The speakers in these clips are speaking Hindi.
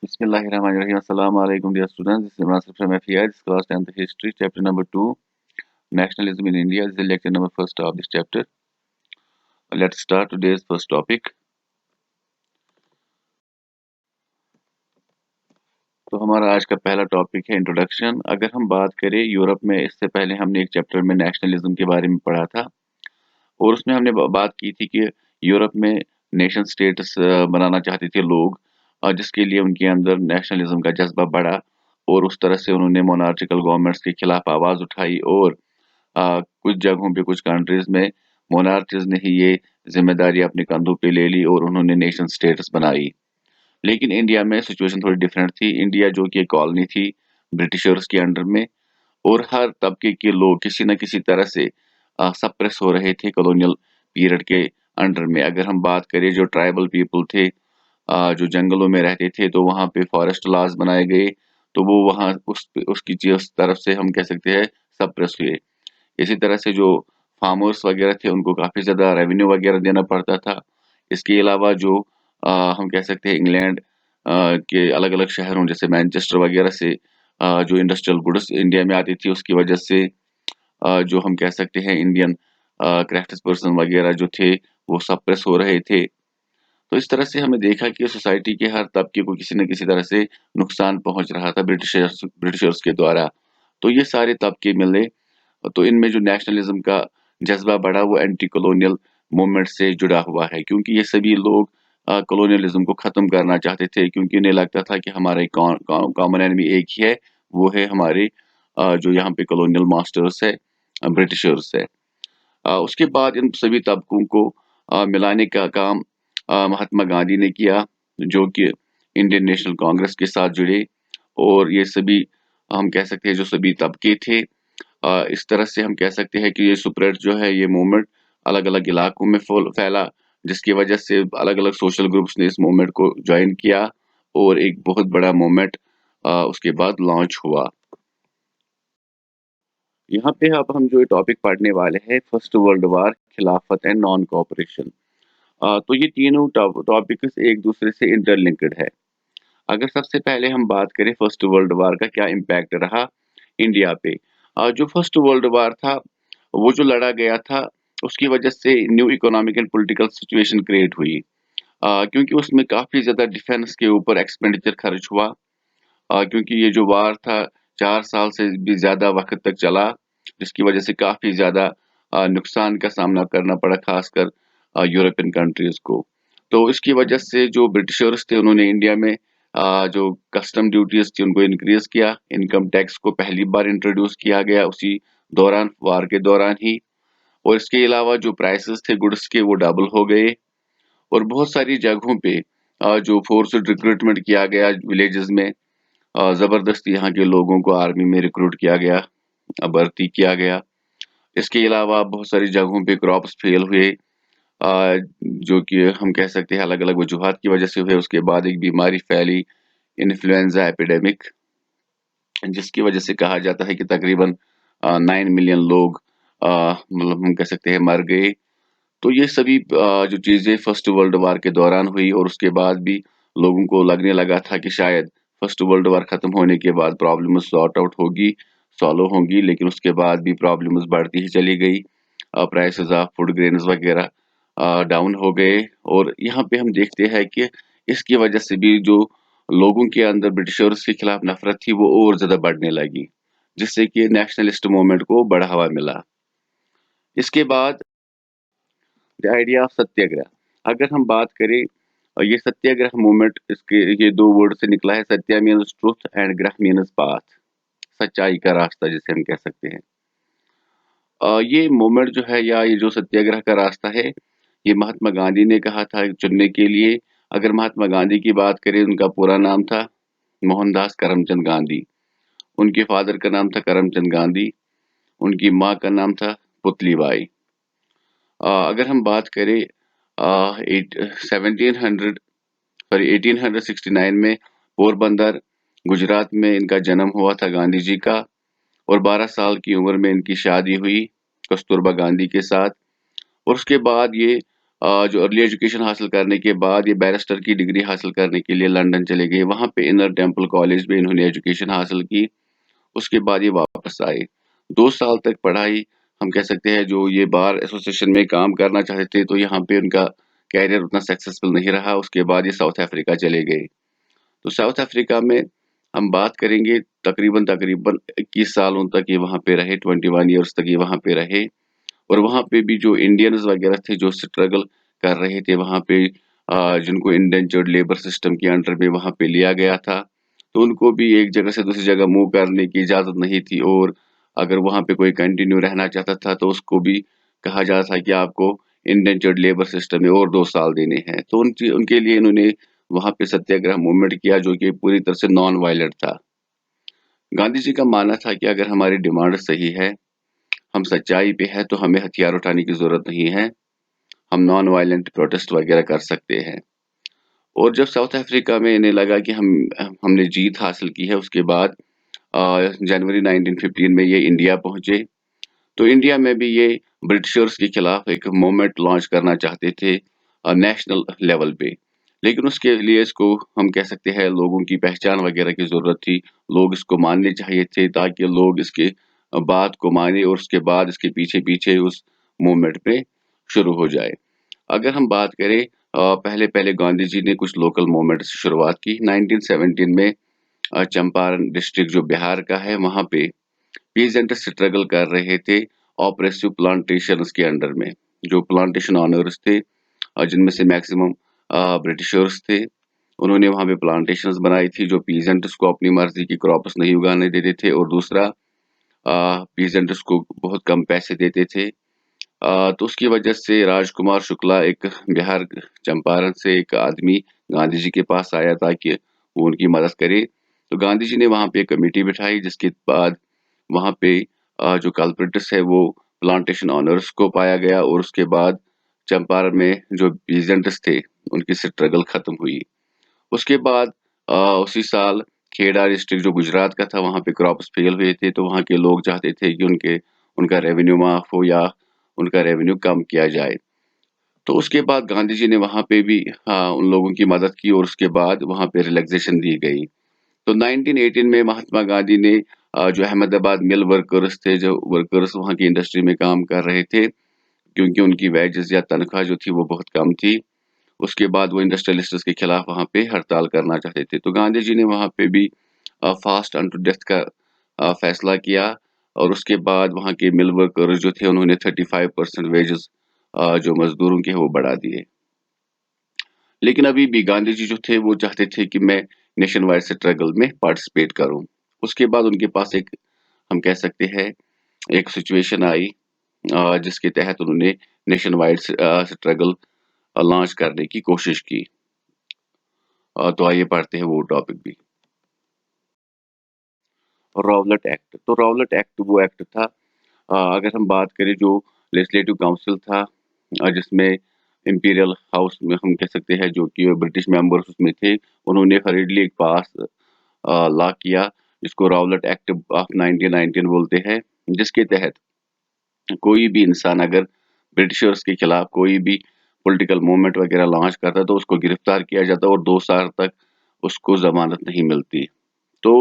Bismillahirrahmanirrahim. Assalamu alaikum, dear students. This is Imran Sir from FEI. This class 10th history, chapter number 2, nationalism in India. This is lecture number first of this chapter. Let's start today's first topic. तो हमारा आज का पहला टॉपिक है इंट्रोडक्शन। अगर हम बात करें यूरोप में, इससे पहले हमने एक चैप्टर में नेशनलिज्म के बारे में पढ़ा था और उसमें हमने बात की थी कि यूरोप में नेशन स्टेट्स बनाना चाहते थे लोग, जिसके लिए उनके अंदर नेशनलिज्म का जज्बा बढ़ा और उस तरह से उन्होंने मोनार्चिकल गवर्नमेंट्स के खिलाफ आवाज़ उठाई और कुछ जगहों पे, कुछ कंट्रीज में मोनार्चिस ने ही ये जिम्मेदारी अपने कंधों पे ले ली और उन्होंने नेशन स्टेट्स बनाई। लेकिन इंडिया में सिचुएशन थोड़ी डिफरेंट थी। इंडिया जो कि एक कॉलोनी थी ब्रिटिशर्स के अंडर में, और हर तबके के लोग किसी न किसी तरह से सप्रेस हो रहे थे कॉलोनियल पीरियड के अंडर में। अगर हम बात करें, जो ट्राइबल पीपल थे, जो जंगलों में रहते थे, तो वहाँ पे फॉरेस्ट लॉज बनाए गए, तो वो वहाँ उसकी उस तरफ से हम कह सकते हैं सप्रेस हुए। इसी तरह से जो फार्मर्स वगैरह थे, उनको काफ़ी ज़्यादा रेवेन्यू वगैरह देना पड़ता था। इसके अलावा जो हम कह सकते हैं इंग्लैंड के अलग-अलग शहरों जैसे मैनचेस्टर वगैरह से जो इंडस्ट्रियल गुड्स इंडिया में आती थी, उसकी वजह से जो हम कह सकते हैं इंडियन क्राफ्ट्सपर्सन वगैरह जो थे, वो सप्रेस हो रहे थे। तो इस तरह से हमें देखा कि सोसाइटी के हर तबके को किसी न किसी तरह से नुकसान पहुँच रहा था ब्रिटिशर्स के द्वारा। तो ये सारे तबके मिले, तो इनमें जो नेशनलिज्म का जज्बा बढ़ा, वो एंटी कॉलोनियल मूवमेंट से जुड़ा हुआ है, क्योंकि ये सभी लोग कॉलोनियलिज्म को ख़त्म करना चाहते थे, क्योंकि उन्हें लगता था कि हमारे कॉमन एनिमी एक ही है, वो है हमारे जो यहाँ पे कॉलोनियल मास्टर्स है, ब्रिटिशर्स है। उसके बाद इन सभी तबकों को मिलाने का काम महात्मा गांधी ने किया, जो कि इंडियन नेशनल कांग्रेस के साथ जुड़े, और ये सभी हम कह सकते हैं जो सभी तबके थे, इस तरह से हम कह सकते हैं कि ये स्प्रेड जो है, ये मूवमेंट अलग-अलग इलाकों में फैला, जिसकी वजह से अलग-अलग सोशल ग्रुप्स ने इस मूवमेंट को जॉइन किया और एक बहुत बड़ा मूवमेंट उसके बाद लॉन्च हुआ। यहाँ पे अब हम जो टॉपिक पढ़ने वाले हैं, फर्स्ट वर्ल्ड वार, खिलाफत एंड नॉन कोऑपरेशन। तो ये तीनों टॉपिक्स एक दूसरे से इंटरलिंक्ड है। अगर सबसे पहले हम बात करें फर्स्ट वर्ल्ड वार का क्या इम्पैक्ट रहा इंडिया पे, जो फर्स्ट वर्ल्ड वार था, वो जो लड़ा गया था, उसकी वजह से new economic and political situation create हुई, क्योंकि उसमें काफ़ी ज़्यादा डिफेंस के ऊपर एक्सपेंडिचर खर्च हुआ, क्योंकि ये जो वार था 4 साल से भी ज़्यादा वक़्त तक चला, जिसकी वजह से काफ़ी ज़्यादा नुकसान का सामना करना पड़ा, ख़ासकर यूरोपियन कंट्रीज़ को। तो इसकी वजह से जो ब्रिटिशर्स थे, उन्होंने इंडिया में जो कस्टम ड्यूटीज़ थी, उनको इंक्रीज़ किया। इनकम टैक्स को पहली बार इंट्रोड्यूस किया गया उसी दौरान, वार के दौरान ही, और इसके अलावा जो प्राइसेज़ थे गुड्स के, वो डबल हो गए, और बहुत सारी जगहों पे जो फोर्स्ड रिक्रूटमेंट किया गया विलेजेस में, ज़बरदस्ती यहाँ के लोगों को आर्मी में रिक्रूट किया गया, भर्ती किया गया। इसके अलावा बहुत सारी जगहों पे क्रॉप्स फेल हुए, जो कि हम कह सकते हैं अलग-अलग वजूहात की वजह से हुए। उसके बाद एक बीमारी फैली, इन्फ्लुएंजा एपिडेमिक, जिसकी वजह से कहा जाता है कि तकरीबन 9 मिलियन लोग मतलब हम कह सकते हैं मर गए। तो ये सभी जो चीज़ें फर्स्ट वर्ल्ड वार के दौरान हुई, और उसके बाद भी लोगों को लगने लगा था कि शायद फर्स्ट वर्ल्ड वार ख़त्म होने के बाद प्रॉब्लम्स सॉर्ट आउट होगी, सॉल्व होंगी, लेकिन उसके बाद भी प्रॉब्लम्स बढ़ती ही चली गई। प्राइसेस ऑफ फूड ग्रेन्स वगैरह डाउन हो गए, और यहाँ पे हम देखते हैं कि इसकी वजह से भी जो लोगों के अंदर ब्रिटिशर्स के खिलाफ नफ़रत थी, वो और ज़्यादा बढ़ने लगी, जिससे कि नेशनलिस्ट मूवमेंट को बढ़ावा मिला। इसके बाद द आइडिया ऑफ सत्याग्रह, अगर हम बात करें, ये सत्याग्रह मूवमेंट, इसके ये 2 वर्ड से निकला है। सत्या मीन्स ट्रुथ एंड ग्रह मीन्स पाथ, सच्चाई का रास्ता जिसे हम कह सकते हैं। ये मूवमेंट जो है, या ये जो सत्याग्रह का रास्ता है, ये महात्मा गांधी ने कहा था चुनने के लिए। अगर महात्मा गांधी की बात करें, उनका पूरा नाम था मोहनदास करमचंद गांधी। उनके फादर का नाम था करमचंद गांधी, उनकी माँ का नाम था पुतलीबाई। अगर हम बात करें 1869 में पोरबंदर, गुजरात में इनका जन्म हुआ था गांधी जी का, और 12 साल की उम्र में इनकी शादी हुई कस्तूरबा गांधी के साथ। और उसके बाद ये जो अर्ली एजुकेशन हासिल करने के बाद ये बैरिस्टर की डिग्री हासिल करने के लिए लंदन चले गए। वहाँ पे इनर टेम्पल कॉलेज में इन्होंने एजुकेशन हासिल की। उसके बाद ये वापस आए। 2 साल तक पढ़ाई, हम कह सकते हैं जो ये बार एसोसिएशन में काम करना चाहते थे, तो यहाँ पे उनका करियर उतना सक्सेसफुल नहीं रहा। उसके बाद ये साउथ अफ्रीका चले गए। तो साउथ अफ्रीका में हम बात करेंगे तकरीबन 21 सालों तक ये वहाँ पे रहे, 21 ईयर्स तक ये वहाँ पे रहे। और वहाँ पे भी जो इंडियंस वगैरह थे जो स्ट्रगल कर रहे थे वहाँ पे, जिनको इंडेंचर्ड लेबर सिस्टम के अंडर में वहाँ पे लिया गया था, तो उनको भी एक जगह से दूसरी जगह मूव करने की इजाज़त नहीं थी। और अगर वहाँ पे कोई कंटिन्यू रहना चाहता था तो उसको भी कहा जाता था कि आपको इंडेंचर्ड लेबर सिस्टम में और 2 साल देने हैं। तो उनके लिए इन्होंने वहाँ पे सत्याग्रह मूवमेंट किया जो कि पूरी तरह से नॉन वायलेंट था। गांधी जी का मानना था कि अगर हमारी डिमांड सही है, हम सच्चाई पे है, तो हमें हथियार उठाने की ज़रूरत नहीं है। हम नॉन वायलेंट प्रोटेस्ट वगैरह कर सकते हैं। और जब साउथ अफ्रीका में इन्हें लगा कि हमने जीत हासिल की है, उसके बाद जनवरी 1915 में ये इंडिया पहुँचे। तो इंडिया में भी ये ब्रिटिशर्स के खिलाफ एक मूवमेंट लॉन्च करना चाहते थे नेशनल लेवल पे। लेकिन उसके लिए इसको हम कह सकते हैं लोगों की पहचान वगैरह की ज़रूरत थी। लोग इसको मानने चाहिए थे ताकि लोग इसके बात को माने और उसके बाद इसके पीछे-पीछे उस मूवमेंट पे शुरू हो जाए। अगर हम बात करें, पहले-पहले गांधी जी ने कुछ लोकल मूवमेंट से शुरुआत की। 1917 में चंपारण डिस्ट्रिक्ट जो बिहार का है, वहाँ पे पीसेंट स्ट्रगल कर रहे थे ऑपरेसिव प्लांटेशंस के अंडर में। जो प्लांटेशन ओनर्स थे, जिनमें से मैक्सिमम ब्रिटिशर्स थे, उन्होंने वहाँ पे प्लांटेशंस बनाई थी जो पीसेंट्स को अपनी मर्जी की क्रॉप्स नहीं उगाने देते थे। और दूसरा, पीसेंट्स को बहुत कम पैसे देते थे। तो उसकी वजह से राजकुमार शुक्ला, एक बिहार चंपारण से एक आदमी गांधी जी के पास आया ताकि वो उनकी मदद करे। तो गांधी जी ने वहाँ पे एक कमेटी बिठाई जिसके बाद वहाँ पे जो कल्प्रिट्स है वो प्लांटेशन ओनर्स को पाया गया। और उसके बाद चंपारण में जो पीजेंट्स थे उनकी स्ट्रगल खत्म हुई। उसके बाद उसी साल खेड़ा डिस्ट्रिक्ट जो गुजरात का था, वहाँ पे क्रॉप्स फेल हुए थे, तो वहाँ के लोग चाहते थे कि उनका रेवेन्यू माफ हो या उनका रेवेन्यू कम किया जाए। तो उसके बाद गांधी जी ने वहाँ पे भी उन लोगों की मदद की और उसके बाद वहाँ पे रिलैक्सेशन दी गई। तो 1918 में महात्मा गांधी ने जो अहमदाबाद मिल वर्कर्स थे, जो वर्कर्स वहाँ की इंडस्ट्री में काम कर रहे थे, क्योंकि उनकी वेजेस या तनख्वाह जो थी वो बहुत कम थी। उसके बाद वो इंडस्ट्रियलिस्ट्स के खिलाफ वहाँ पे हड़ताल करना चाहते थे। तो गांधी जी ने वहाँ पे भी फास्ट अनटू डेथ का फैसला किया। और उसके बाद वहाँ के मिल वर्कर्स जो थे उन्होंने 35% वेजेस जो मजदूरों के हैं वो बढ़ा दिए। लेकिन अभी भी गांधी जी जो थे वो चाहते थे कि मैं नेशन वाइड स्ट्रगल में पार्टिसिपेट करूं। उसके बाद उनके पास एक, हम कह सकते हैं, एक सिचुएशन आई जिसके तहत उन्होंने नेशन वाइड स्ट्रगल लॉन्च करने की कोशिश की। तो आइए पढ़ते हैं वो टॉपिक भी। रॉवलट एक्ट। तो रॉवलट एक्ट वो एक्ट था, अगर हम बात करें, जो लेजिस्लेटिव काउंसिल था, जिसमें इंपीरियल हाउस में हम कह सकते हैं जो कि ब्रिटिश मेंबर्स उसमें थे, उन्होंने हरीडली एक पास लॉ किया जिसको रॉवलट एक्ट ऑफ 1919 बोलते हैं, जिसके तहत कोई भी इंसान अगर ब्रिटिशर्स के खिलाफ कोई भी पॉलिटिकल मूवमेंट वगैरह लॉन्च करता है तो उसको गिरफ्तार किया जाता और 2 साल तक उसको जमानत नहीं मिलती। तो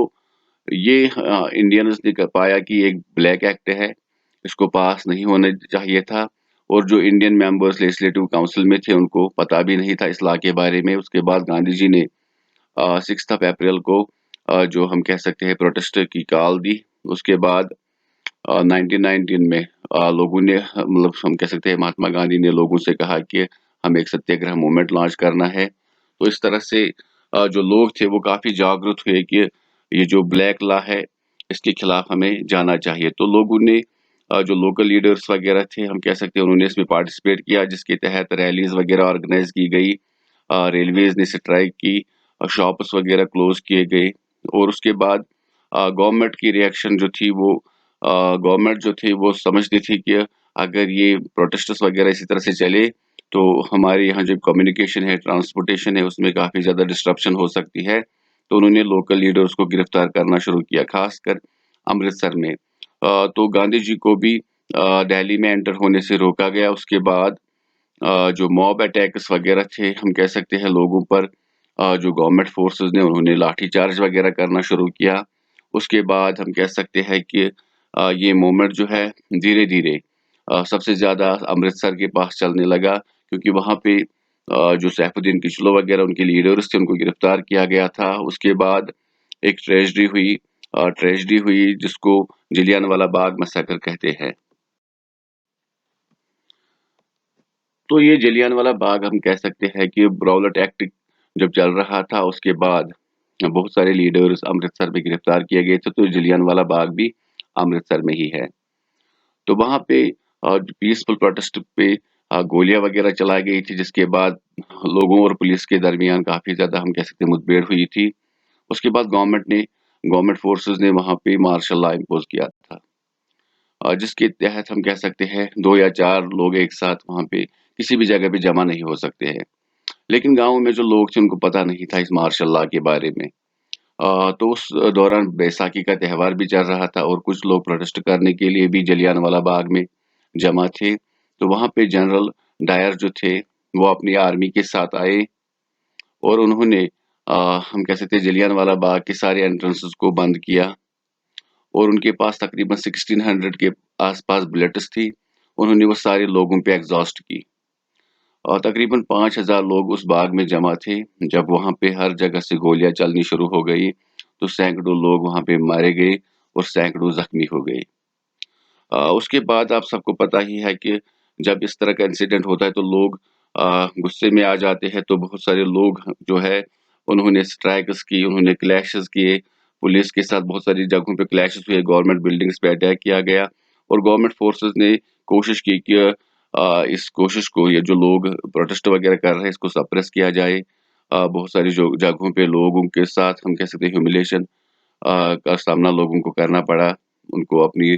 ये इंडियंस ने पाया कि एक ब्लैक एक्ट है, इसको पास नहीं होना चाहिए था। और जो इंडियन मेंबर्स लेजिस्लेटिव काउंसिल में थे उनको पता भी नहीं था इस लॉ के बारे में। उसके बाद गांधी जी ने 6 ऑफ अप्रैल को जो हम कह सकते हैं प्रोटेस्ट की कॉल दी। उसके बाद 1919 में लोगों ने, मतलब हम कह सकते हैं महात्मा गांधी ने लोगों से कहा कि हमें एक सत्याग्रह मूवमेंट लॉन्च करना है। तो इस तरह से जो लोग थे वो काफ़ी जागरूक हुए कि ये जो ब्लैक लॉ है इसके खिलाफ हमें जाना चाहिए। तो लोगों ने, जो लोकल लीडर्स वगैरह थे, हम कह सकते हैं, उन्होंने इसमें पार्टिसिपेट किया, जिसके तहत रैलीज वगैरह ऑर्गेनाइज की गई, रेलवेज ने स्ट्राइक की, शॉप्स वगैरह क्लोज किए गए। और उसके बाद गवर्नमेंट की रिएक्शन जो थी वो, गवर्नमेंट जो थी वो समझती थी कि अगर ये प्रोटेस्ट्स वगैरह इसी तरह से चले तो हमारे यहाँ जो कम्युनिकेशन है, ट्रांसपोर्टेशन है, उसमें काफ़ी ज़्यादा डिस्ट्रप्शन हो सकती है। तो उन्होंने लोकल लीडर्स को गिरफ्तार करना शुरू किया, खासकर अमृतसर में। तो गांधी जी को भी दिल्ली में एंटर होने से रोका गया। उसके बाद जो मॉब अटैक्स वगैरह थे, हम कह सकते हैं लोगों पर जो गवर्नमेंट फोर्सेस ने उन्होंने लाठीचार्ज वगैरह करना शुरू किया। उसके बाद हम कह सकते हैं कि ये मूवमेंट जो है धीरे-धीरे सबसे ज़्यादा अमृतसर के पास चलने लगा, क्योंकि वहाँ पे जो सैफुद्दीन किचलू वगैरह उनके लीडर्स थे, उनको गिरफ्तार किया गया था। उसके बाद एक ट्रेजेडी हुई जिसको जलियांवाला बाग मैसेकर कहते हैं। तो ये जलियांवाला बाग हम कह सकते हैं कि ब्राउलट एक्ट जब चल रहा था, उसके बाद बहुत सारे लीडर्स अमृतसर में गिरफ्तार किए गए थे, तो जलियांवाला बाग भी अमृतसर में ही है। तो वहाँ पे पीसफुल प्रोटेस्ट पे गोलियाँ वगैरह चलाई गई थी, जिसके बाद लोगों और पुलिस के दरमियान काफ़ी ज़्यादा हम कह सकते हैं मुठभेड़ हुई थी। उसके बाद गवर्नमेंट फोर्सेस ने वहाँ पे मार्शल लॉ इम्पोज़ किया था। जिसके तहत हम कह सकते हैं 2 या 4 लोग एक साथ वहाँ पे किसी भी जगह पे जमा नहीं हो सकते हैं। लेकिन गाँव में जो लोग थे उनको पता नहीं था इस मार्शल लॉ के बारे में। तो उस दौरान बैसाखी का त्योहार भी चल रहा था और कुछ लोग प्रोटेस्ट करने के लिए भी जलियांवाला बाग में जमा थे। तो वहाँ पे जनरल डायर जो थे, वो अपनी आर्मी के साथ आए और उन्होंने हम कह सकते हैं जलियांवाला बाग के सारे एंट्रेंसेस को बंद किया और उनके पास तकरीबन 1600 के आस-पास बुलेट्स थी। उन्होंने वो सारे लोगों पे एग्ज़ॉस्ट की और तकरीबन 5000 लोग उस बाग में जमा थे। जब वहाँ पे हर जगह से गोलियाँ चलनी शुरू हो गई, तो सैकड़ों लोग वहाँ पे मारे गए और सैकड़ों ज़ख्मी हो गए। उसके बाद आप सबको पता ही है कि जब इस तरह का इंसिडेंट होता है तो लोग गुस्से में आ जाते हैं, तो बहुत सारे लोग जो है उन्होंने स्ट्राइक्स की, उन्होंने क्लैशेस किए, पुलिस के साथ बहुत सारी जगहों पे क्लैशेस हुए, गवर्नमेंट बिल्डिंग्स पे अटैक किया गया और गवर्नमेंट फोर्सेस ने कोशिश की कि इस कोशिश को ये जो लोग प्रोटेस्ट वगैरह कर रहे हैं इसको सप्रेस किया जाए। बहुत सारी जो जगहों पे लोगों के साथ हम कह सकते हैं ह्यूमिलिएशन का सामना लोगों को करना पड़ा। उनको अपनी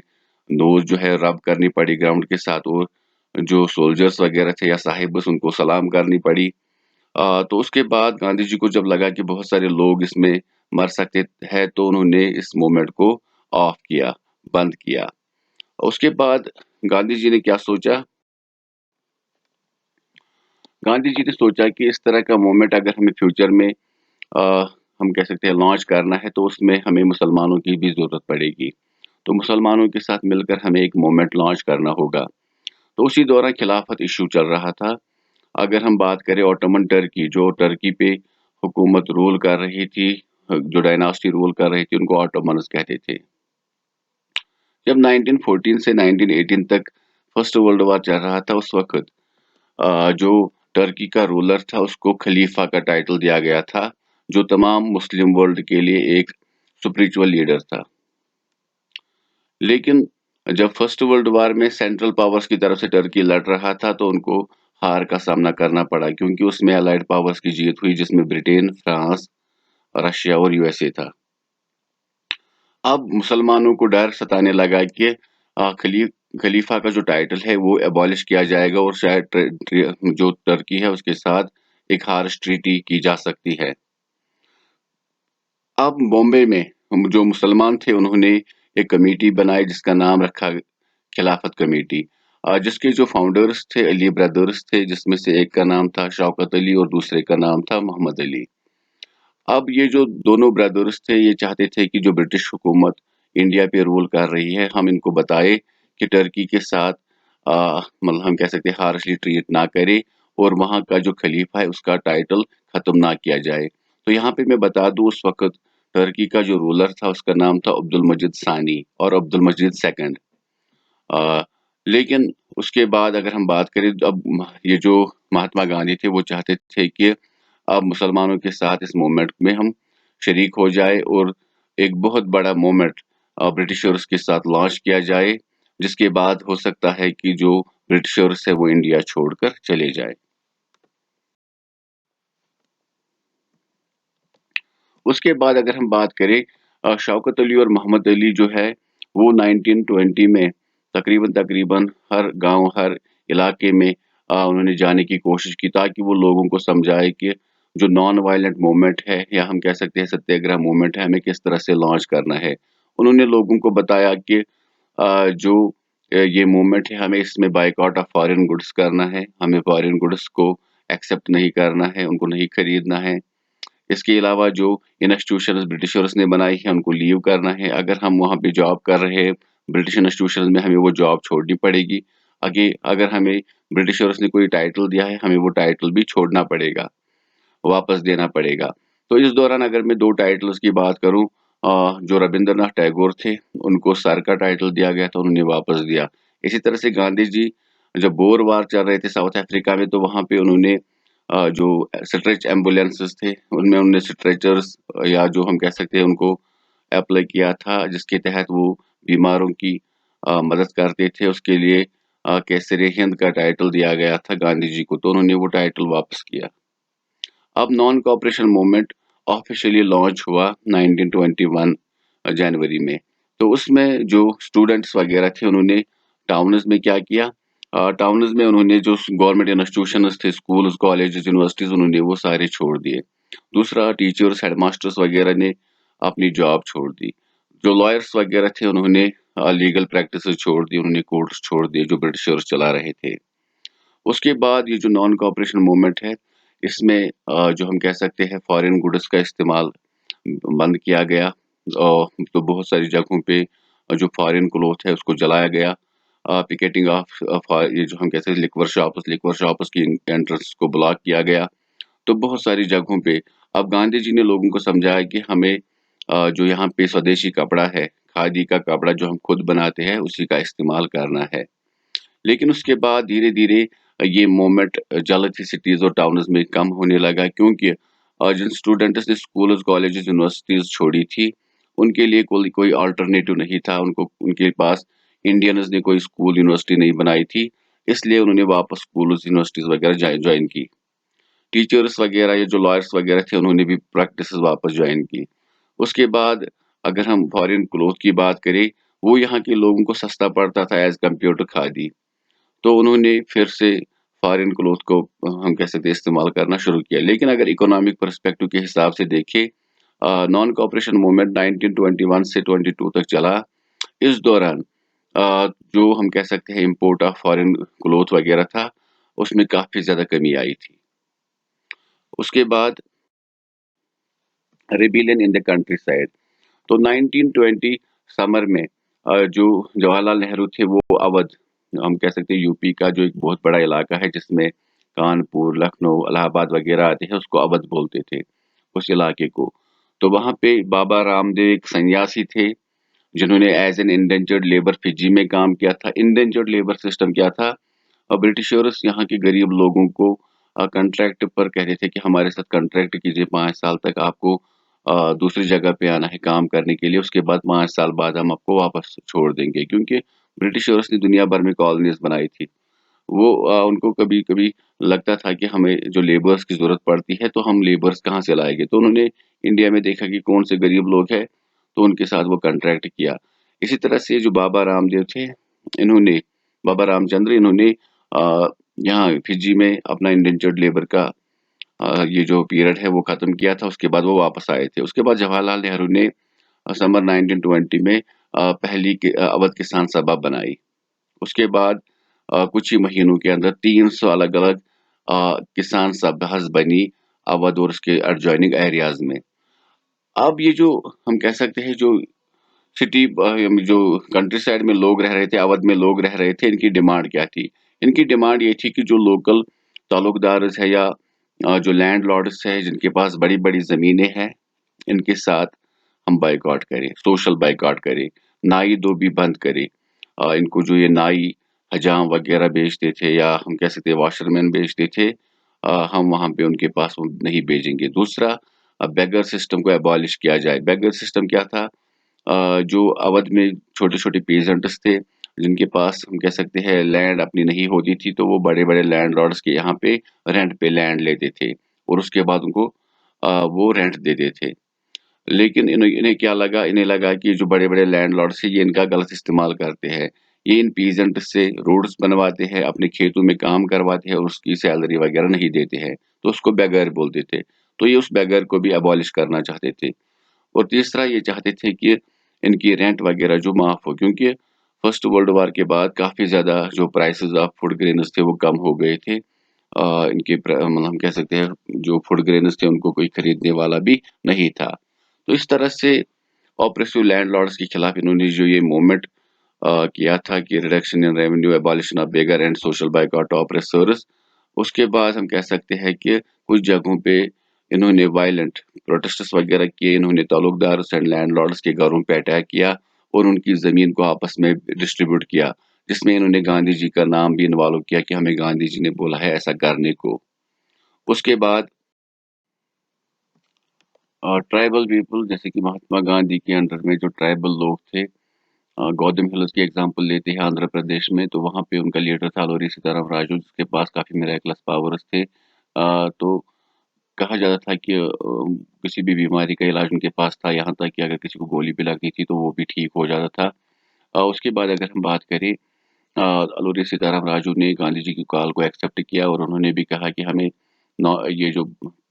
नोज़ जो है रब करनी पड़ी ग्राउंड के साथ और जो सोल्जर्स वगैरह थे या साहिब उनको सलाम करनी पड़ी। तो उसके बाद गांधी जी को जब लगा कि बहुत सारे लोग इसमें मर सकते हैं तो उन्होंने इस मूवमेंट को ऑफ किया, बंद किया। उसके बाद गांधी जी ने क्या सोचा? गांधी जी ने सोचा कि इस तरह का मूवमेंट अगर हमें फ्यूचर में अ, हम कह सकते हैं लॉन्च करना है तो उसमें हमें मुसलमानों की भी ज़रूरत पड़ेगी। तो मुसलमानों के साथ मिलकर हमें एक मूवमेंट लॉन्च करना होगा। तो उसी दौरान खिलाफत इश्यू चल रहा था। अगर हम बात करें ऑटोमन टर्की, जो टर्की पे हुकूमत रूल कर रही थी, जो डायनास्टी रूल कर रही थी, उनको ऑटोमन्स कहते थे। जब 1914 से 1918 तक फर्स्ट वर्ल्ड वॉर चल रहा था, उस वक़्त जो टर्की का रूलर था, उसको खलीफा का टाइटल दिया गया था, जो तमाम मुस्लिम वर्ल्ड के लिए एक स्पिरिचुअल लीडर था। लेकिन जब फर्स्ट वर्ल्ड वॉर में सेंट्रल पावर्स की तरफ से टर्की लड़ रहा था, तो उनको हार का सामना करना पड़ा क्योंकि उसमें अलाइड पावर्स की जीत हुई जिसमें ब्रिटेन, फ्रांस, रशिया और यूएसए था। अब मुसलमानों को डर सताने लगा कि खलीफा का जो टाइटल है वो एबॉलिश किया जाएगा और शायद जो टर्की है उसके साथ एक हार्श ट्रीटी की जा सकती है। अब बॉम्बे में जो मुसलमान थे उन्होंने एक कमेटी बनाई जिसका नाम रखा खिलाफत कमेटी, जिसके जो फाउंडर्स थे अली ब्रदर्स थे, जिसमें से एक का नाम था शौकत अली और दूसरे का नाम था मोहम्मद अली। अब ये जो दोनों ब्रदर्स थे ये चाहते थे कि जो ब्रिटिश हुकूमत इंडिया पे रूल कर रही है हम इनको बताएं कि टर्की के साथ मतलब हम कह सकते हैं हार्शली ट्रीट ना करे और वहाँ का जो खलीफा है उसका टाइटल ख़त्म ना किया जाए। तो यहाँ पे मैं बता दूँ उस वक़्त टर्की का जो रूलर था उसका नाम था अब्दुल मजीद सानी और अब्दुल मजीद सेकंड। अ, लेकिन उसके बाद अगर हम बात करें तो अब ये जो महात्मा गांधी थे वो चाहते थे कि अब मुसलमानों के साथ इस मूवमेंट में हम शरीक हो जाए और एक बहुत बड़ा मूवमेंट ब्रिटिशर्स के साथ लॉन्च किया जाए, जिसके बाद हो सकता है कि जो ब्रिटिशर्स है वो इंडिया छोड़कर चले जाए। उसके बाद अगर हम बात करें शौकत अली और मोहम्मद अली जो है वो 1920 में तकरीबन हर गांव हर इलाके में उन्होंने जाने की कोशिश की ताकि वो लोगों को समझाए कि जो नॉन वायलेंट मूवमेंट है या हम कह सकते हैं सत्याग्रह मूवमेंट है हमें किस तरह से लॉन्च करना है। उन्होंने लोगों को बताया कि जो ये मूवमेंट है, हमें इसमें बायकॉट ऑफ फॉरेन गुड्स करना है, हमें फॉरेन गुड्स को एक्सेप्ट नहीं करना है, उनको नहीं खरीदना है। इसके अलावा जो इंस्टीट्यूशंस ब्रिटिशर्स ने बनाई है, उनको लीव करना है। अगर हम वहाँ पे जॉब कर रहे हैं, ब्रिटिश इंस्टीट्यूशंस में, हमें वो जॉब छोड़नी पड़ेगी। आगे अगर हमें ब्रिटिशर्स ने कोई टाइटल दिया है, हमें वो टाइटल भी छोड़ना पड़ेगा, वापस देना पड़ेगा। तो इस दौरान अगर मैं 2 टाइटल्स की बात करूँ, जो रविंद्रनाथ टैगोर थे, उनको सर का टाइटल दिया गया था, उन्होंने वापस दिया। इसी तरह से गांधी जी जब बोर वार चल रहे थे साउथ अफ्रीका में, तो वहाँ पे उन्होंने जो स्ट्रेच एम्बुलेंसेस थे, उनमें उन्होंने स्ट्रेचर्स या जो हम कह सकते हैं उनको अप्लाई किया था, जिसके तहत वो बीमारों की मदद करते थे। उसके लिए केसरी हिंद का टाइटल दिया गया था गांधी जी को, तो उन्होंने वो टाइटल वापस किया। अब non cooperation movement officially launch हुआ 1921 जनवरी में। तो उसमें जो स्टूडेंट्स वगैरह थे, उन्होंने टाउन्स में क्या किया, टाउन्स में उन्होंने जो गवर्नमेंट इंस्टीट्यूशंस थे, स्कूल्स, कॉलेजेस, यूनिवर्सिटीज, उन्होंने वो सारे छोड़ दिए। दूसरा, टीचर्स, हेडमास्टर्स वगैरह ने अपनी जॉब छोड़ दी। जो लॉयर्स वगैरह थे, उन्होंने लीगल प्रैक्टिसेस छोड़ दी, उन्होंने कोर्ट्स छोड़ दिए जो ब्रिटिशर्स चला रहे थे। उसके बाद ये जो नॉन कोऑपरेशन मूवमेंट है, इसमें जो हम कह सकते हैं फॉरेन गुड्स का इस्तेमाल बंद किया गया, तो बहुत सारी जगहों पे जो फॉरेन क्लॉथ है उसको जलाया गया। पिकेटिंग ऑफ ये जो हम कहते हैं लिक्वर शॉप्स की एंट्रेंस को ब्लॉक किया गया। तो बहुत सारी जगहों पे अब गांधी जी ने लोगों को समझाया कि हमें जो यहाँ पे स्वदेशी कपड़ा है, खादी का कपड़ा जो हम खुद बनाते हैं, उसी का इस्तेमाल करना है। लेकिन उसके बाद धीरे-धीरे ये मूवमेंट जल्द ही सिटीज़ और टाउन्स में कम होने लगा, क्योंकि जिन स्टूडेंट्स ने स्कूल्स, कॉलेजेस, यूनिवर्सिटीज़ छोड़ी थी, उनके लिए कोई कोई अल्टरनेटिव नहीं था। उनको उनके पास इंडियंस ने कोई स्कूल, यूनिवर्सिटी नहीं बनाई थी, इसलिए उन्होंने वापस स्कूल्स, यूनिवर्सिटीज़ वगैरह जॉइन की। टीचर्स वगैरह, ये जो लॉयर्स वगैरह थे, उन्होंने भी प्रैक्टिसेस वापस जॉइन की। उसके बाद अगर हम फॉरेन क्लॉथ की बात करें, वो यहाँ के लोगों को सस्ता पड़ता था एज़ कम्पेयर टू खादी। तो उन्होंने फिर से फॉरेन क्लॉथ को हम कह सकते हैं इस्तेमाल करना शुरू किया। लेकिन अगर इकोनॉमिक पर्सपेक्टिव के हिसाब से देखें, नॉन कोऑपरेशन मूवमेंट 1921 से 22 तक चला। इस दौरान जो हम कह सकते हैं इम्पोर्ट ऑफ फॉरेन क्लॉथ वगैरह था, उसमें काफ़ी ज़्यादा कमी आई थी। उसके बाद rebellion in the country side. तो 1920 समर में जो जवाहरलाल नेहरू थे, वो अवध, हम कह सकते हैं यूपी का जो एक बहुत बड़ा इलाका है, जिसमें कानपुर, लखनऊ, इलाहाबाद वगैरह आते हैं, उसको अवध बोलते थे, उस इलाके को। तो वहाँ पे बाबा रामदेव एक सन्यासी थे, जिन्होंने as an indentured labour Fiji में काम किया था। इंडेंचर्ड लेबर सिस्टम क्या था? ब्रिटिशर्स यहाँ के गरीब लोगों को कॉन्ट्रैक्ट पर कहते थे कि हमारे साथ कॉन्ट्रैक्ट कीजिए, 5 साल तक आपको दूसरी जगह पे आना है काम करने के लिए, उसके बाद 5 साल बाद हम आपको वापस छोड़ देंगे। क्योंकि ब्रिटिशर्स ने दुनिया भर में कॉलोनीज़ बनाई थी। वो उनको कभी-कभी लगता था कि हमें जो लेबर्स की ज़रूरत पड़ती है, तो हम लेबर्स कहाँ से लाएँगे? तो उन्होंने इंडिया में देखा कि कौन से गरीब लोग हैं, तो उनके साथ वो कॉन्ट्रैक्ट किया। इसी तरह से जो बाबा रामदेव थे, इन्होंने बाबा रामचंद्र, इन्होंने यहाँ फिजी में अपना इंडेंचर्ड लेबर का ये जो पीरियड है वो ख़त्म किया था, उसके बाद वो वापस आए थे। उसके बाद जवाहरलाल नेहरू ने समर 1920 में पहली अवध किसान सभा बनाई। उसके बाद कुछ ही महीनों के अंदर 300 अलग-अलग किसान सभास बनी अवध और उसके एडजॉइनिंग एरियाज़ में। अब ये जो हम कह सकते हैं जो जो कंट्री साइड में लोग रह रहे थे, अवध में लोग रह रहे थे, इनकी डिमांड क्या थी? इनकी डिमांड ये थी कि जो लोकल ताल्लुकदार्स है या जो लैंडलॉर्ड्स है, जिनके पास बड़ी-बड़ी ज़मीनें हैं, इनके साथ हम बायकॉट करें, सोशल बायकॉट करें, नाई-धोबी बंद करें। इनको जो ये नाई, हजाम वगैरह बेचते थे या हम कह सकते हैं वॉशरमैन बेचते थे, हम वहाँ पे उनके पास वो नहीं भेजेंगे। दूसरा, बेगर सिस्टम को एबॉलिश किया जाए। बेगर सिस्टम क्या था? जो अवध में छोटे-छोटे पीज़ेंट्स थे, जिनके पास हम कह सकते हैं लैंड अपनी नहीं होती थी, तो वो बड़े-बड़े लैंडलॉर्ड्स के यहाँ पे रेंट पे लैंड लेते थे और उसके बाद उनको वो रेंट देते थे। लेकिन इन्हें इन्हें क्या लगा, इन्हें लगा कि जो बड़े-बड़े लैंडलॉर्ड्स हैं, ये इनका गलत इस्तेमाल करते हैं। ये इन पीज़ेंट्स से रोड्स बनवाते हैं, अपने खेतों में काम करवाते हैं और उसकी सैलरी वगैरह नहीं देते हैं, तो उसको बेगर बोलते थे। तो ये उस बेगर को भी एबॉलिश करना चाहते थे। और तीसरा ये चाहते थे कि इनकी रेंट वगैरह जो माफ़ हो, क्योंकि फर्स्ट वर्ल्ड वार के बाद काफ़ी ज़्यादा जो प्राइसेस ऑफ फूड ग्रेन्स थे वो कम हो गए थे। इनके मतलब हम कह सकते हैं जो फूड ग्रेन्स थे उनको कोई खरीदने वाला भी नहीं था। तो इस तरह से ऑपरेसिव लैंडलॉर्ड्स के खिलाफ इन्होंने जो ये मूवमेंट किया था कि reduction in revenue, abolition of beggar and social boycott of oppressors. उसके बाद हम कह सकते हैं कि कुछ जगहों पे इन्होंने वायलेंट प्रोटेस्ट्स वगैरह किए, इन्होंने ताल्लुकदार्स एंड लैंडलॉर्ड्स के घरों पे अटैक किया और उनकी ज़मीन को आपस में डिस्ट्रीब्यूट किया, जिसमें इन्होंने गांधी जी का नाम भी इन्वॉल्व किया कि हमें गांधी जी ने बोला है ऐसा करने को। उसके बाद ट्राइबल पीपल जैसे कि महात्मा गांधी के अंडर में जो ट्राइबल लोग थे, गौतम हिल्स की एग्जांपल लेते हैं आंध्र प्रदेश में, तो वहाँ पे उनका लीडर था लोरी सीताराम राजू, जिसके पास काफ़ी मिराकलस पावर्स थे। तो कहा जाता था कि किसी भी बीमारी का इलाज उनके पास था, यहाँ तक कि अगर किसी को गोली भी लगनी थी तो वो भी ठीक हो जाता था। उसके बाद अगर हम बात करें, लोरी सीताराम राजू ने गांधी जी की कॉल को एक्सेप्ट किया और उन्होंने भी कहा कि हमें ये जो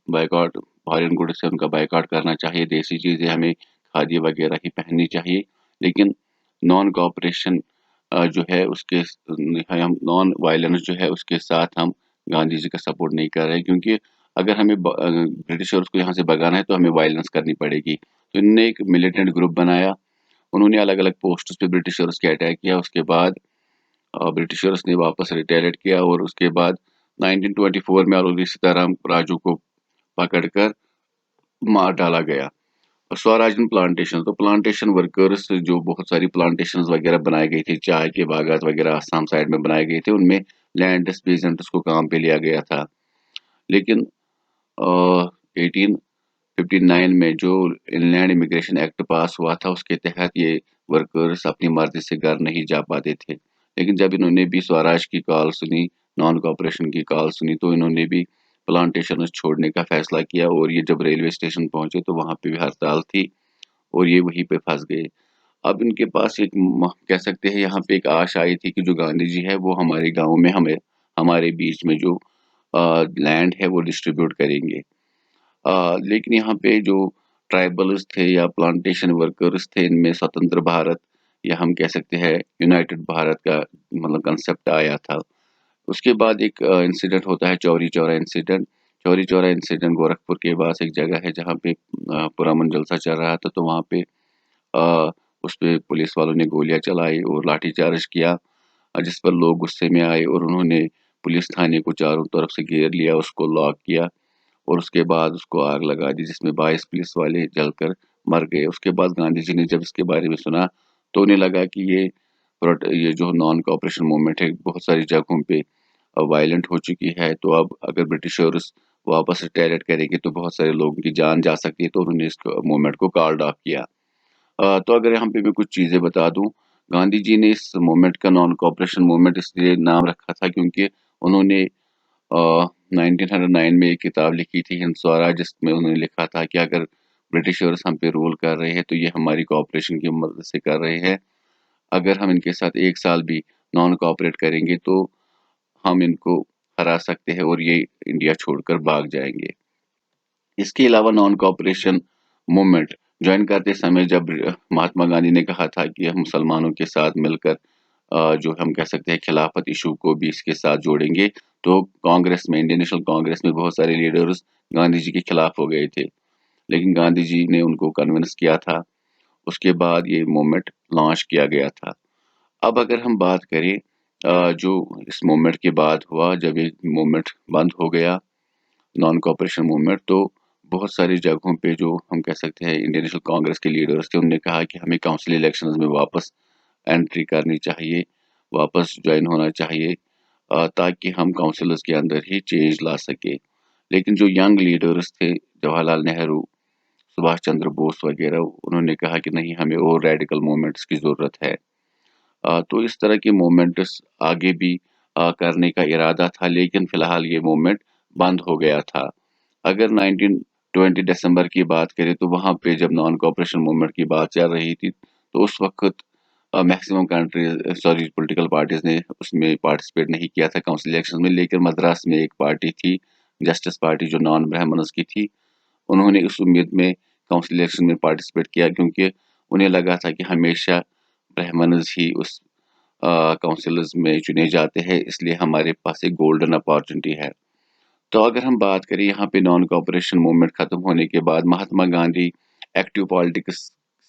बायकॉट फॉरेन गुड्स है उनका बायकॉट करना चाहिए, देसी चीज़ें हमें खादी वगैरह ही पहननी चाहिए। लेकिन नॉन कोऑपरेशन जो है उसके हम नॉन वायलेंस जो है उसके साथ हम गांधी जी का सपोर्ट नहीं कर रहे, क्योंकि अगर हमें ब्रिटिशर्स को यहाँ से भगाना है तो हमें वायलेंस करनी पड़ेगी। तो इन्होंने एक मिलिटेंट ग्रुप बनाया, उन्होंने अलग-अलग पोस्ट्स पे ब्रिटिशर्स के अटैक किया। उसके बाद ब्रिटिशर्स ने वापस रिटेलिएट किया और उसके बाद 1924 में अलाउद्दीन सीताराम राजू को पकड़कर मार डाला गया। और स्वराज प्लांटेशन, तो प्लांटेशन वर्कर्स जो बहुत सारी प्लांटेशंस वगैरह बनाई गई थी, चाय के बागात वगैरह आसाम साइड में बनाए गए थे, उनमें लैंड पीजेंट्स को काम पे लिया गया था। लेकिन 1859 में जो इनलैंड इमिग्रेशन एक्ट पास हुआ था उसके तहत ये वर्कर्स अपनी मर्जी से घर नहीं जा पाते थे। लेकिन जब इन्होंने भी स्वराज की कॉल सुनी, नॉन कोऑपरेशन की कॉल सुनी, तो इन्होंने भी प्लांटेशन छोड़ने का फैसला किया और ये जब रेलवे स्टेशन पहुंचे तो वहां पे भी हड़ताल थी और ये वहीं पे फंस गए। अब इनके पास एक कह सकते हैं यहाँ पे एक आशा आई थी कि जो गांधी जी है वो हमारे गांव में हमें हमारे बीच में जो लैंड है वो डिस्ट्रीब्यूट करेंगे। लेकिन यहाँ पे जो ट्राइबल्स थे या प्लांटेशन वर्कर्स थे, इनमें स्वतंत्र भारत या हम कह सकते हैं यूनाइटेड भारत का मतलब कंसेप्ट आया था। उसके बाद एक इंसिडेंट होता है चौरी चौरा इंसिडेंट। चौरी चौरा इंसिडेंट गोरखपुर के पास एक जगह है जहाँ पे पुरअमन जलसा चल रहा था, तो वहाँ पे उस पे पुलिस वालों ने गोलियां चलाई और लाठीचार्ज किया, जिस पर लोग गुस्से में आए और उन्होंने पुलिस थाने को चारों तरफ से घेर लिया, उसको लॉक किया और उसके बाद उसको आग लगा दी, जिसमें 22 पुलिस वाले जलकर मर गए। उसके बाद गांधी जी ने जब इसके बारे में सुना तो उन्हें लगा कि ये जो नॉन कोऑपरेशन मूवमेंट है बहुत सारी जगहों पे वायलेंट हो चुकी है, तो अब अगर ब्रिटिशर्स वापस रिटेलिएट करेंगे तो बहुत सारे लोगों की जान जा सकती है, तो उन्होंने इस मूवमेंट को कॉल्ड ऑफ किया। तो अगर यहाँ पे मैं कुछ चीज़ें बता दूँ, गांधी जी ने इस मूवमेंट का नॉन कोऑपरेशन मूवमेंट इसलिए नाम रखा था क्योंकि उन्होंने 1909 में एक किताब लिखी थी हिंद स्वराज, जिसमें उन्होंने लिखा था कि अगर ब्रिटिशर्स हम पे रूल कर रहे हैं तो ये हमारी कोऑपरेशन की मदद से कर रहे हैं। अगर हम इनके साथ 1 साल भी नॉन कोऑपरेट करेंगे तो हम इनको हरा सकते हैं और ये इंडिया छोड़कर भाग जाएँगे। इसके अलावा नॉन कोऑपरेशन मूवमेंट जॉइन करते समय जब महात्मा गांधी ने कहा था कि हम मुसलमानों के साथ मिलकर जो हम कह सकते हैं खिलाफत इशू को भी इसके साथ जोड़ेंगे, तो कांग्रेस में इंडियन नेशनल कांग्रेस में बहुत सारे लीडर्स गांधी जी के खिलाफ हो गए थे। लेकिन गांधी जी ने उनको कन्विंस किया था। उसके बाद ये मूवमेंट लॉन्च किया गया था। अब अगर हम बात करें जो इस मूवमेंट के बाद हुआ, जब ये मूवमेंट बंद हो गया नॉन कोऑपरेशन मूवमेंट, तो बहुत सारी जगहों पे जो हम कह सकते हैं इंडियन नेशनल कांग्रेस के लीडर्स थे, उन्होंने कहा कि हमें काउंसिल इलेक्शंस में वापस एंट्री करनी चाहिए, वापस ज्वाइन होना चाहिए, ताकि हम काउंसिल्स के अंदर ही चेंज ला सके। लेकिन जो यंग लीडर्स थे, जवाहरलाल नेहरू, सुभाष चंद्र बोस वगैरह, उन्होंने कहा कि नहीं, हमें और रेडिकल मूवमेंट्स की ज़रूरत है। तो इस तरह के मूवमेंट्स आगे भी करने का इरादा था, लेकिन फ़िलहाल ये मूवमेंट बंद हो गया था। अगर 1920 दिसंबर की बात करें तो वहाँ पे जब नॉन कोऑपरेशन मूवमेंट की बात चल रही थी, तो उस वक़्त maximum countries sorry political parties ने उसमें पार्टिसिपेट नहीं किया था काउंसिल इलेक्शन में, लेकिन मद्रास में एक पार्टी थी, जस्टिस पार्टी, जो नॉन ब्राह्मण्स की थी। उन्होंने इस उम्मीद में काउंसिल इलेक्शन में पार्टिसिपेट किया क्योंकि उन्हें लगा था कि हमेशा ब्राह्मण्स ही उस काउंसिलर्स में चुने जाते हैं, इसलिए हमारे पास एक गोल्डन अपॉर्चुनिटी है। तो अगर हम बात करें यहाँ पे नॉन कोऑपरेशन मूवमेंट खत्म होने के बाद महात्मा गांधी एक्टिव पॉलिटिक्स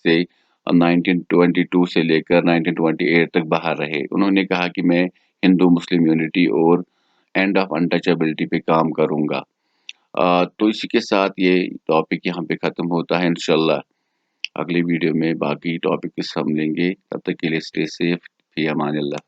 से 1922 से लेकर 1928 तक बाहर रहे। उन्होंने कहा कि मैं हिंदू मुस्लिम यूनिटी और एंड ऑफ अनटचेबिलिटी पे काम करूंगा। तो इसी के साथ ये टॉपिक यहाँ पे खत्म होता है। इंशाल्लाह अगली वीडियो में बाकी टॉपिक हम लेंगे। तब तक के लिए स्टे सेफ, फी अमान अल्लाह।